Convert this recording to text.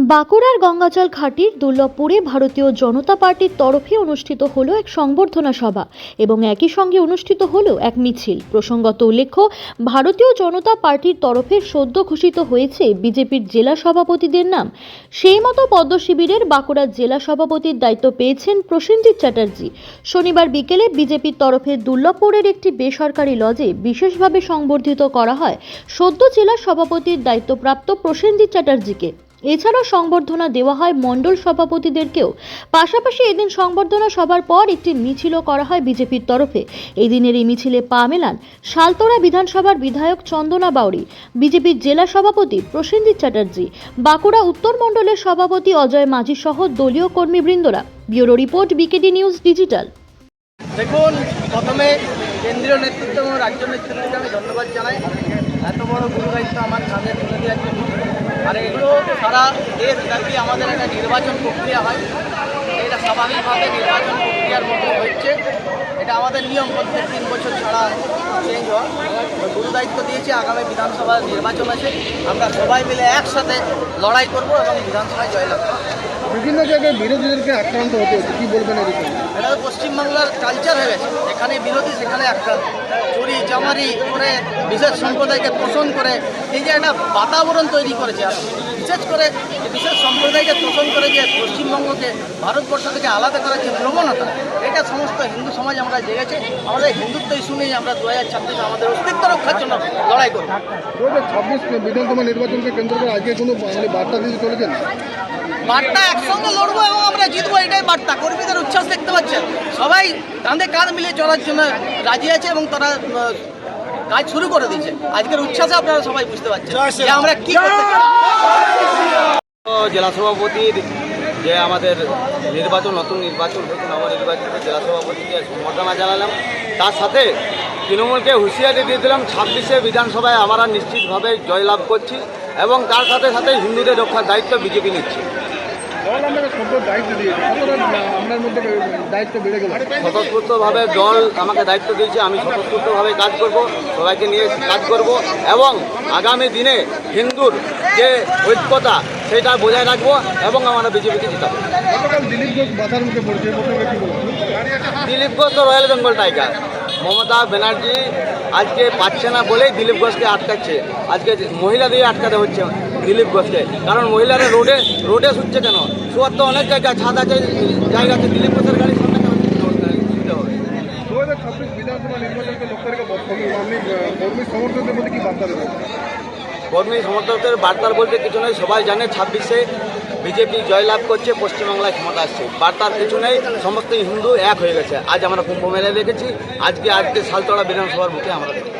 বাঁকুড়ার গঙ্গাজল ঘাটির দুর্লভপুরে ভারতীয় জনতা পার্টির তরফে অনুষ্ঠিত হলো এক সংবর্ধনা সভা এবং একই সঙ্গে অনুষ্ঠিত হলো এক মিছিল। প্রসঙ্গত উল্লেখ্য, ভারতীয় জনতা পার্টির তরফে সদ্য ঘোষিত হয়েছে বিজেপির জেলা সভাপতিদের নাম। সেই মতো পদ্ম শিবিরের বাঁকুড়ার জেলা সভাপতির দায়িত্ব পেয়েছেন প্রসেনজিৎ চ্যাটার্জি। শনিবার বিকেলে বিজেপির তরফে দুর্লভপুরের একটি বেসরকারি লজে বিশেষভাবে সংবর্ধিত করা হয় সদ্য জেলা সভাপতির দায়িত্বপ্রাপ্ত প্রসেনজিৎ চ্যাটার্জিকে। এছাড়াও সংবর্ধনা দেওয়া হয় মণ্ডল সভাপতিদেরকেও। পাশাপাশি এদিন সংবর্ধনা সভার পর একটি মিছিলও করা হয় বিজেপির তরফে। এই দিনের এই মিছিলে পা মেলান শালতোড়া বিধানসভার বিধায়ক চন্দনা বাউরি, বিজেপির জেলা সভাপতি প্রসেনজিৎ চ্যাটার্জি, বাঁকুড়া উত্তর মণ্ডলের সভাপতি অজয় মাঝি সহ দলীয় কর্মীবৃন্দরা। Bureau report, BKD news digital. দেখুন, প্রথমে কেন্দ্রীয় নেতৃত্ব এবং রাজ্য নেতৃত্বকে আমি ধন্যবাদ জানাই। এত বড় গুরু দায়িত্ব আমার কাঁধে তুলে দেওয়ার জন্য। আর এগুলো সারা দেশব্যাপী আমাদের একটা নির্বাচন প্রক্রিয়া হয়, এটা স্বাভাবিকভাবে নির্বাচন প্রক্রিয়ার মধ্যে হচ্ছে। এটা আমাদের নিয়ম, প্রত্যেক 3 বছর ছাড়া চেঞ্জ হয়। গুরু দায়িত্ব দিয়েছে, আগামী বিধানসভা নির্বাচন আছে, আমরা সবাই মিলে একসাথে লড়াই করব এবং বিধানসভায় জয়লাভ করব। বিভিন্ন জায়গায় বিরোধীদেরকে আক্রান্ত হতে হচ্ছে, কি বলবেন এই বিষয়ে? এটা তো পশ্চিমবাংলার কালচার হয়ে গেছে, এখানে বিরোধী সেখানে আক্রান্ত, চুরি চামারি করে বিশেষ সম্প্রদায়কে তোষণ করে এই যে একটা বাতাবরণ তৈরি করেছে। আর বিশেষ করে বিশেষ সম্প্রদায়কে তোষণ করে যে পশ্চিমবঙ্গকে ভারতবর্ষ থেকে আলাদা করার যে প্রবণতা, এটা সমস্ত হিন্দু সমাজ আমরা জেগেছে। আমাদের হিন্দুত্ব ইস্যু নিয়ে আমরা 2026 আমাদের অস্তিত্ব রক্ষার জন্য লড়াই করব। 2026 বিধানসভা নির্বাচনকে কেন্দ্র করে আজকে কোনো বার্তা দিতে চলেছেন? বার্তা একসঙ্গে লড়বো এবং আমরা জিতবো, এটাই বার্তা। কর্মীদের উচ্ছ্বাস দেখতে পাচ্ছেন, সবাই কাঁধে কাঁধ মিলিয়ে চলার জন্য রাজি আছে এবং তারা কাজ শুরু করে দিয়েছে। আজকের উচ্ছ্বাসে আপনারা সবাই বুঝতে পারছেন যে আমরা কি করতে চাই। জেলা সভাপতির যে আমাদের নির্বাচন, নতুন নির্বাচন হয়েছে, নবনির্বাচিত জেলা সভাপতিকে সম্বর্ধনা জানালাম। তার সাথে তৃণমূলকে হুঁশিয়ারি দিয়ে দিলাম, 26শে বিধানসভায় আমরা নিশ্চিতভাবে জয়লাভ করছি এবং তার সাথে সাথে হিন্দুদের রক্ষার দায়িত্ব বিজেপি নিচ্ছে। দল আমাকে সম্পূর্ণ দায়িত্ব দিয়েছে, আপনার মধ্যে দায়িত্ব বেড়ে গেল। স্বতঃস্ফূর্তভাবে দল আমাকে দায়িত্ব দিয়েছে, আমি স্বতঃস্ফূর্তভাবে কাজ করব, সবাইকে নিয়ে কাজ করব এবং আগামী দিনে হিন্দুর যে ঐক্যতা সেটা বজায় রাখবো এবং আমরা বিজেপিকে জিতাবো। গতকাল দিলীপ ঘোষ বাধার মুখে পড়ছে, দিলীপ ঘোষ তো রয়্যাল বেঙ্গল টাইগার। মমতা ব্যানার্জি আজকে পাচ্ছে না বলেই দিলীপ ঘোষকে আটকাচ্ছে। আজকে মহিলা দিয়ে আটকাতে হচ্ছে দিলীপ ঘোষকে, কারণ মহিলারা রোডে শুচ্ছে কেন? শোয়ার তো অনেক জায়গা, ছাদ আছে, জায়গা আছে, দিলীপ ঘোষের গাড়ির সামনে শুনতে হবে। 2026 বিধানসভা নির্বাচনকে লক্ষ্য রেখে আপনি কর্মী সমর্থকদের মধ্যে কি বার্তা দেবেন? কর্মী সমর্থকদের বার্তার বলতে কিছু নেই, সবাই জানে 26শে বিজেপি জয়লাভ করছে, পশ্চিমবাংলায় ক্ষমতা আসছে। বার্তার কিছু নেই, সমস্ত হিন্দু এক হয়ে গেছে। আজ আমরা কুম্ভ মেলায় দেখেছি, আজকে শালতোড়া বিধানসভার বুকে আমরা দেখি।